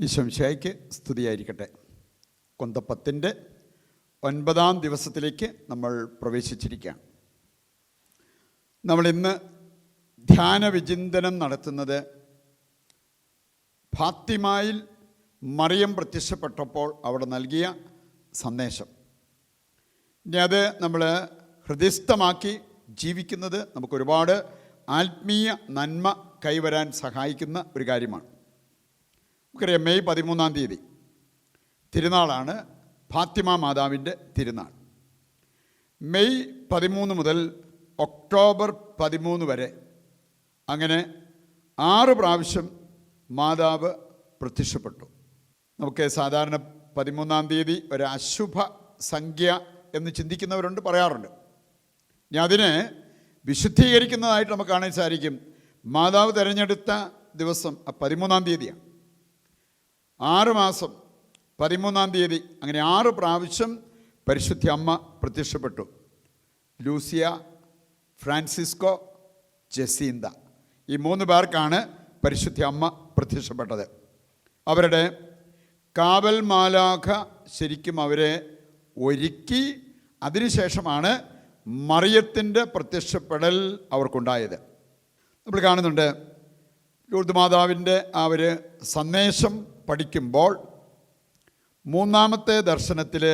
ഈശോമിശിഹായ്ക്ക് സ്തുതിയായിരിക്കട്ടെ. കൊന്തപ്പത്തിൻ്റെ 9-ാം ദിവസത്തിലേക്ക് നമ്മൾ പ്രവേശിച്ചിരിക്കുകയാണ്. നമ്മളിന്ന് ധ്യാന വിചിന്തനം നടത്തുന്നത് ഫാത്തിമായിൽ മറിയം പ്രത്യക്ഷപ്പെട്ടപ്പോൾ അവിടെ നൽകിയ സന്ദേശം. ഇനി അത് നമ്മൾ ഹൃദയസ്ഥമാക്കി ജീവിക്കുന്നത് നമുക്കൊരുപാട് ആത്മീയ നന്മ കൈവരാൻ സഹായിക്കുന്ന ഒരു കാര്യമാണ്. നമുക്കറിയാം, മെയ് 13-ാം തീയതി തിരുനാളാണ്, ഫാത്തിമ മാതാവിൻ്റെ തിരുനാൾ. മെയ് 13 മുതൽ ഒക്ടോബർ 13 വരെ അങ്ങനെ 6 പ്രാവശ്യം മാതാവ് പ്രത്യക്ഷപ്പെട്ടു. നമുക്ക് സാധാരണ 13-ാം തീയതി ഒരു അശുഭ സംഖ്യ എന്ന് ചിന്തിക്കുന്നവരുണ്ട്, പറയാറുണ്ട്. ഇനി അതിനെ വിശുദ്ധീകരിക്കുന്നതായിട്ട് നമുക്ക് കാണാൻ സാധിക്കും. മാതാവ് തിരഞ്ഞെടുത്ത ദിവസം 13-ാം തീയതിയാണ്. 6 മാസം 13-ാം തീയതി അങ്ങനെ 6 പ്രാവശ്യം പരിശുദ്ധ അമ്മ പ്രത്യക്ഷപ്പെട്ടു. ലൂസിയ, ഫ്രാൻസിസ്കോ, ജസീന്ത, ഈ 3 പേർക്കാണ് പരിശുദ്ധ അമ്മ പ്രത്യക്ഷപ്പെട്ടത്. അവരുടെ കാവൽ മാലാഖ ശരിക്കും അവരെ ഒരുക്കി. അതിനുശേഷമാണ് മറിയത്തിൻ്റെ പ്രത്യക്ഷപ്പെടൽ അവർക്കുണ്ടായത്. നമ്മൾ കാണുന്നുണ്ട്, ലൂർദ് മാതാവിൻ്റെ ആ ഒരു സന്ദേശം പഠിക്കുമ്പോൾ 3-ാമത്തെ ദർശനത്തിൽ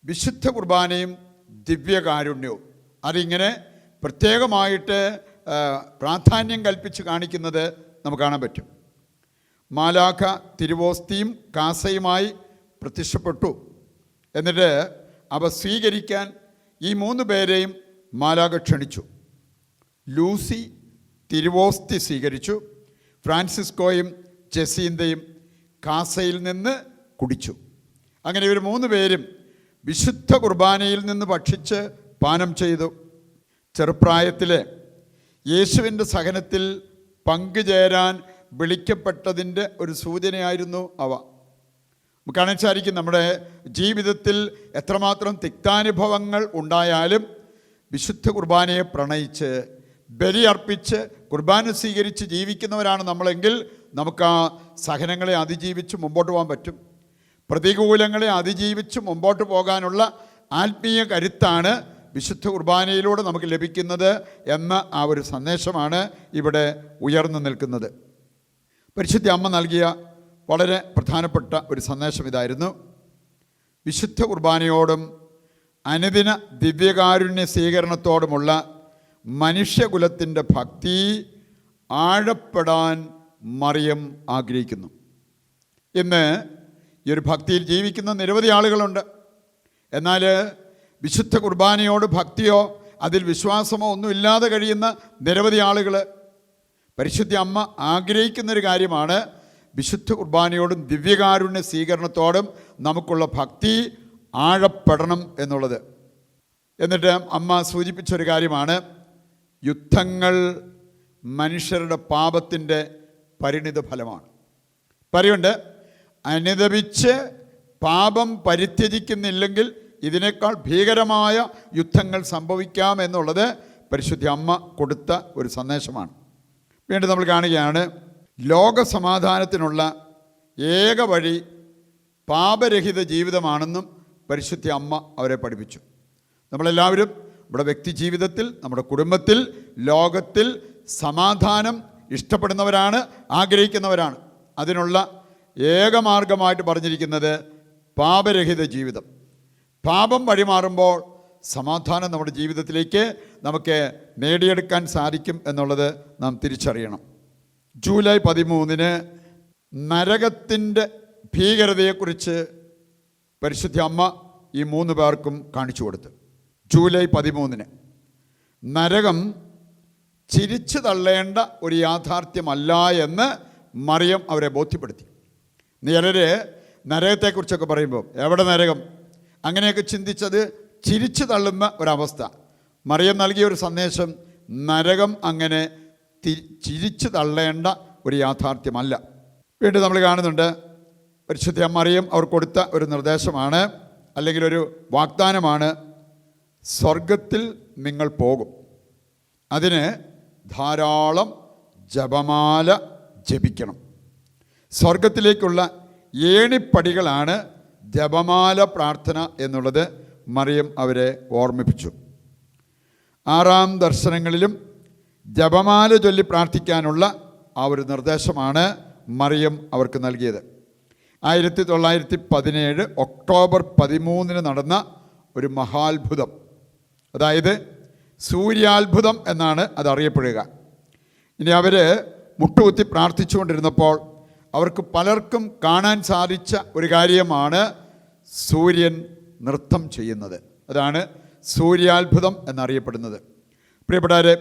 വിശുദ്ധ കുർബാനയും ദിവ്യകാരുണ്യവും അതിങ്ങനെ പ്രത്യേകമായിട്ട് പ്രാധാന്യം കൽപ്പിച്ച് കാണിക്കുന്നത് നമുക്ക് കാണാൻ പറ്റും. മാലാഖ തിരുവോസ്തിയും കാസയുമായി പ്രത്യക്ഷപ്പെട്ടു. എന്നിട്ട് അവ സ്വീകരിക്കാൻ ഈ 3 പേരെയും മാലാഖ ക്ഷണിച്ചു. ലൂസി തിരുവോസ്തി സ്വീകരിച്ചു. ഫ്രാൻസിസ്കോയും ജസീന്തയും കാസയിൽ നിന്ന് കുടിച്ചു. അങ്ങനെ ഇവർ 3 പേരും വിശുദ്ധ കുർബാനയിൽ നിന്ന് ഭക്ഷിച്ച് പാനം ചെയ്തു. ചെറുപ്രായത്തിൽ യേശുവിൻ്റെ സഹനത്തിൽ പങ്കുചേരാൻ വിളിക്കപ്പെട്ടതിൻ്റെ ഒരു സൂചനയായിരുന്നു അവ. നമുക്ക് കാണാൻ സാധിക്കും, നമ്മുടെ ജീവിതത്തിൽ എത്രമാത്രം തിക്താനുഭവങ്ങൾ ഉണ്ടായാലും വിശുദ്ധ കുർബാനയെ പ്രണയിച്ച് ബലി അർപ്പിച്ച് കുർബാന സ്വീകരിച്ച് ജീവിക്കുന്നവരാണ് നമ്മളെങ്കിൽ നമുക്ക് ആ സഹനങ്ങളെ അതിജീവിച്ച് മുമ്പോട്ട് പോകാൻ പറ്റും. പ്രതികൂലങ്ങളെ അതിജീവിച്ച് മുമ്പോട്ട് പോകാനുള്ള ആത്മീയ കരുത്താണ് വിശുദ്ധ കുർബാനയിലൂടെ നമുക്ക് ലഭിക്കുന്നത് എന്ന ആ ഒരു സന്ദേശമാണ് ഇവിടെ ഉയർന്നു നിൽക്കുന്നത്. പരിശുദ്ധ അമ്മ നൽകിയ വളരെ പ്രധാനപ്പെട്ട ഒരു സന്ദേശം ഇതായിരുന്നു: വിശുദ്ധ കുർബാനയോടും അനുദിന ദിവ്യകാരുണ്യ സ്വീകരണത്തോടുമുള്ള മനുഷ്യകുലത്തിൻ്റെ ഭക്തി ആഴപ്പെടാൻ മറിയം ആഗ്രഹിക്കുന്നു. ഇന്ന് ഈ ഒരു ഭക്തിയിൽ ജീവിക്കുന്ന നിരവധി ആളുകളുണ്ട്. എന്നാൽ വിശുദ്ധ കുർബാനയോട് ഭക്തിയോ അതിൽ വിശ്വാസമോ ഒന്നുമില്ലാതെ കഴിയുന്ന നിരവധി ആളുകൾ. പരിശുദ്ധ അമ്മ ആഗ്രഹിക്കുന്നൊരു കാര്യമാണ് വിശുദ്ധ കുർബാനയോടും ദിവ്യകാരുണ്യ സ്വീകരണത്തോടും നമുക്കുള്ള ഭക്തി ആഴപ്പെടണം എന്നുള്ളത്. എന്നിട്ട് അമ്മ സൂചിപ്പിച്ചൊരു കാര്യമാണ്, യുദ്ധങ്ങൾ മനുഷ്യരുടെ പാപത്തിൻ്റെ പരിണിത ഫലമാണ്. പറയുണ്ട്, അനുദപിച്ച് പാപം പരിത്യജിക്കുന്നില്ലെങ്കിൽ ഇതിനേക്കാൾ ഭീകരമായ യുദ്ധങ്ങൾ സംഭവിക്കാം എന്നുള്ളത് പരിശുദ്ധ അമ്മ കൊടുത്ത ഒരു സന്ദേശമാണ്. വീണ്ടും നമ്മൾ കാണുകയാണ്, ലോക സമാധാനത്തിനുള്ള ഏക വഴി പാപരഹിത ജീവിതമാണെന്നും പരിശുദ്ധ അമ്മ അവരെ പഠിപ്പിച്ചു. നമ്മളെല്ലാവരും നമ്മുടെ വ്യക്തി ജീവിതത്തിൽ, നമ്മുടെ കുടുംബത്തിൽ, ലോകത്തിൽ സമാധാനം ഇഷ്ടപ്പെടുന്നവരാണ്, ആഗ്രഹിക്കുന്നവരാണ്. അതിനുള്ള ഏകമാർഗമായിട്ട് പറഞ്ഞിരിക്കുന്നത് പാപരഹിത ജീവിതം. പാപം വഴിമാറുമ്പോൾ സമാധാനം നമ്മുടെ ജീവിതത്തിലേക്ക് നമുക്ക് നേടിയെടുക്കാൻ സാധിക്കും എന്നുള്ളത് നാം തിരിച്ചറിയണം. ജൂലൈ 13 നരകത്തിൻ്റെ ഭീകരതയെക്കുറിച്ച് പരിശുദ്ധ അമ്മ ഈ 3 പേർക്കും കാണിച്ചു കൊടുത്തു. ജൂലൈ 13 നരകം ചിരിച്ചു തള്ളേണ്ട ഒരു യാഥാർത്ഥ്യമല്ല എന്ന് മറിയം അവരെ ബോധ്യപ്പെടുത്തി. ചിലർ നരകത്തെക്കുറിച്ചൊക്കെ പറയുമ്പോൾ എവിടെ നരകം അങ്ങനെയൊക്കെ ചിന്തിച്ചത് ചിരിച്ചു തള്ളുന്ന ഒരവസ്ഥ. മറിയം നൽകിയ ഒരു സന്ദേശം, നരകം അങ്ങനെ ചിരിച്ചു തള്ളേണ്ട ഒരു യാഥാർത്ഥ്യമല്ല. വീണ്ടും നമ്മൾ കാണുന്നുണ്ട്, പരിശുദ്ധ മറിയം അവർ കൊടുത്ത ഒരു നിർദ്ദേശമാണ്, അല്ലെങ്കിൽ ഒരു വാഗ്ദാനമാണ്: സ്വർഗത്തിൽ നിങ്ങൾ പോകും, അതിന് ധാരാളം ജപമാല ജപിക്കണം. സ്വർഗത്തിലേക്കുള്ള ഏണിപ്പടികളാണ് ജപമാല പ്രാർത്ഥന എന്നുള്ളത് മറിയം അവരെ ഓർമ്മിപ്പിച്ചു. 6 ദർശനങ്ങളിലും ജപമാല ചൊല്ലി പ്രാർത്ഥിക്കാനുള്ള ആ ഒരു നിർദ്ദേശമാണ് മറിയം അവർക്ക് നൽകിയത്. 1917 ഒക്ടോബർ 13 നടന്ന ഒരു മഹാത്ഭുതം, അതായത് സൂര്യാത്ഭുതം എന്നാണ് അതറിയപ്പെടുക. ഇനി അവർ മുട്ടുകുത്തി പ്രാർത്ഥിച്ചുകൊണ്ടിരുന്നപ്പോൾ അവർക്ക് പലർക്കും കാണാൻ സാധിച്ച ഒരു കാര്യമാണ് സൂര്യൻ നൃത്തം ചെയ്യുന്നത്. അതാണ് സൂര്യാത്ഭുതം എന്നറിയപ്പെടുന്നത്. പ്രിയപ്പെട്ടവരെ,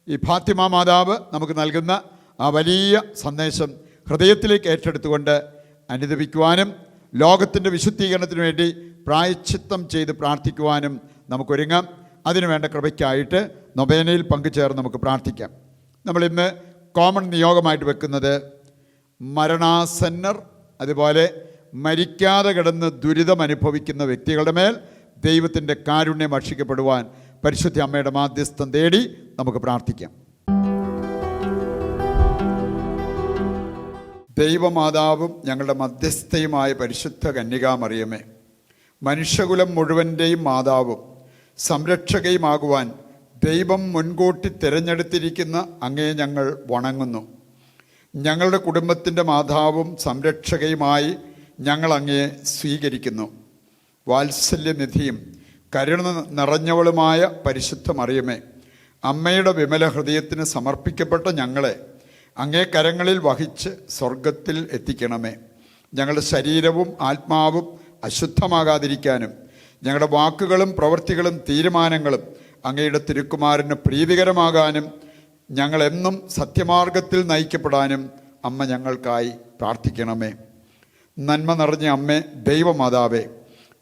ഈ ഫാത്തിമ മാതാവ് നമുക്ക് നൽകുന്ന ആ വലിയ സന്ദേശം ഹൃദയത്തിലേക്ക് ഏറ്റെടുത്തുകൊണ്ട് അനുദപിക്കുവാനും ലോകത്തിൻ്റെ വിശുദ്ധീകരണത്തിന് വേണ്ടി പ്രായശ്ചിത്തം ചെയ്ത് പ്രാർത്ഥിക്കുവാനും നമുക്കൊരുങ്ങാം. അതിനുവേണ്ട കൃപയ്ക്കായിട്ട് നൊവേനയിൽ പങ്കുചേർന്ന് നമുക്ക് പ്രാർത്ഥിക്കാം. നമ്മളിന്ന് കോമൺ നിയോഗമായിട്ട് വെക്കുന്നത് മരണാസന്നർ, അതുപോലെ മരിക്കാതെ കിടന്ന് ദുരിതം അനുഭവിക്കുന്ന വ്യക്തികളുടെ മേൽ ദൈവത്തിൻ്റെ കാരുണ്യം വർഷിക്കപ്പെടുവാൻ പരിശുദ്ധ അമ്മയുടെ മാധ്യസ്ഥം തേടി നമുക്ക് പ്രാർത്ഥിക്കാം. ദൈവമാതാവും ഞങ്ങളുടെ മധ്യസ്ഥയുമായ പരിശുദ്ധ കന്യകാമറിയമേ, മനുഷ്യകുലം മുഴുവൻ്റെയും മാതാവും സംരക്ഷകയുമാകുവാൻ ദൈവം മുൻകൂട്ടി തിരഞ്ഞെടുത്തിരിക്കുന്ന അങ്ങേ ഞങ്ങൾ വണങ്ങുന്നു. ഞങ്ങളുടെ കുടുംബത്തിൻ്റെ മാതാവും സംരക്ഷകയുമായി ഞങ്ങൾ അങ്ങയെ സ്വീകരിക്കുന്നു. വാത്സല്യനിധിയും കരുണ നിറഞ്ഞവളുമായ പരിശുദ്ധ മറിയമേ, അമ്മയുടെ വിമല ഹൃദയത്തിന് സമർപ്പിക്കപ്പെട്ട ഞങ്ങളെ അങ്ങേ കരങ്ങളിൽ വഹിച്ച് സ്വർഗത്തിൽ എത്തിക്കണമേ. ഞങ്ങളുടെ ശരീരവും ആത്മാവും അശുദ്ധമാകാതിരിക്കാനും ഞങ്ങളുടെ വാക്കുകളും പ്രവൃത്തികളും തീരുമാനങ്ങളും അങ്ങയുടെ തിരുക്കുമാരന് പ്രീതികരമാകാനും ഞങ്ങളെന്നും സത്യമാർഗത്തിൽ നയിക്കപ്പെടാനും അമ്മ ഞങ്ങൾക്കായി പ്രാർത്ഥിക്കണമേ. നന്മ നിറഞ്ഞ അമ്മേ, ദൈവമാതാവേ,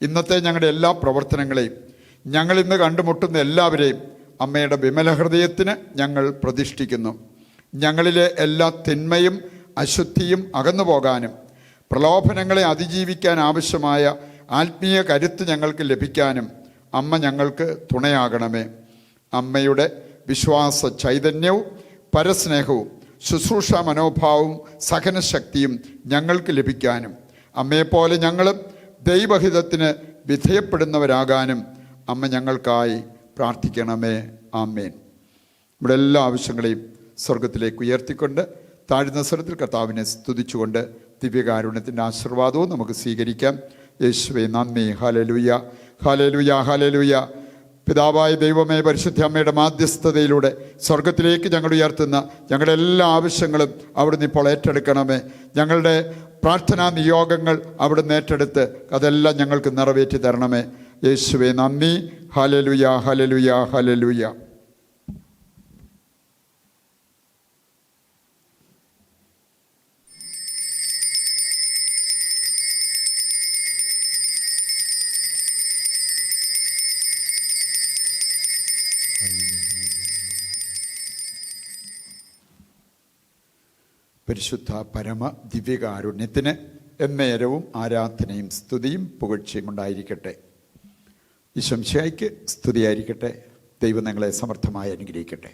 ഇന്നത്തെ ഞങ്ങളുടെ എല്ലാ പ്രവർത്തനങ്ങളെയും ഞങ്ങളിന്ന് കണ്ടുമുട്ടുന്ന എല്ലാവരെയും അമ്മയുടെ വിമല ഹൃദയത്തിന് ഞങ്ങൾ പ്രതിഷ്ഠിക്കുന്നു. ഞങ്ങളിലെ എല്ലാ തിന്മയും അശുദ്ധിയും അകന്നു പോകാനും പ്രലോഭനങ്ങളെ അതിജീവിക്കാൻ ആവശ്യമായ ആത്മീയ കരുത്ത് ഞങ്ങൾക്ക് ലഭിക്കാനും അമ്മ ഞങ്ങൾക്ക് തുണയാകണമേ. അമ്മയുടെ വിശ്വാസ ചൈതന്യവും പരസ്നേഹവും ശുശ്രൂഷ മനോഭാവവും സഹനശക്തിയും ഞങ്ങൾക്ക് ലഭിക്കാനും അമ്മയെപ്പോലെ ഞങ്ങളും ദൈവഹിതത്തിന് വിധേയപ്പെടുന്നവരാകാനും അമ്മ ഞങ്ങൾക്കായി പ്രാർത്ഥിക്കണമേ. ആമേൻ. ഇവിടെ എല്ലാ ആവശ്യങ്ങളെയും സ്വർഗത്തിലേക്ക് ഉയർത്തിക്കൊണ്ട് താഴ്ന്ന സ്വരത്തിൽ കർത്താവിനെ സ്തുതിച്ചുകൊണ്ട് ദിവ്യകാരുണ്യത്തിൻ്റെ ആശീർവാദവും നമുക്ക് സ്വീകരിക്കാം. യേശുവേ നന്ദി. Hallelujah, hallelujah, hallelujah. പിതാവായ ദൈവമേ, പരിശുദ്ധ അമ്മയുടെ മാധ്യസ്ഥതയിലൂടെ സ്വർഗത്തിലേക്ക് ഞങ്ങൾ ഉയർത്തുന്ന ഞങ്ങളുടെ എല്ലാ ആവശ്യങ്ങളും അവിടുന്ന് ഇപ്പോൾ ഏറ്റെടുക്കണമേ. ഞങ്ങളുടെ പ്രാർത്ഥനാ നിയോഗങ്ങൾ അവിടുന്ന് ഏറ്റെടുത്ത് അതെല്ലാം ഞങ്ങൾക്ക് നിറവേറ്റി തരണമേ. യേശുവേ നന്ദി. Hallelujah, hallelujah, hallelujah. പരിശുദ്ധ പരമ ദിവ്യകാരുണ്യത്തിന് എന്നേരവും ആരാധനയും സ്തുതിയും പുകഴ്ചയും ഉണ്ടായിരിക്കട്ടെ. ഈശോ മിശിഹായ്ക്ക് സ്തുതിയായിരിക്കട്ടെ. ദൈവം നിങ്ങളെ സമർത്ഥമായി അനുഗ്രഹിക്കട്ടെ.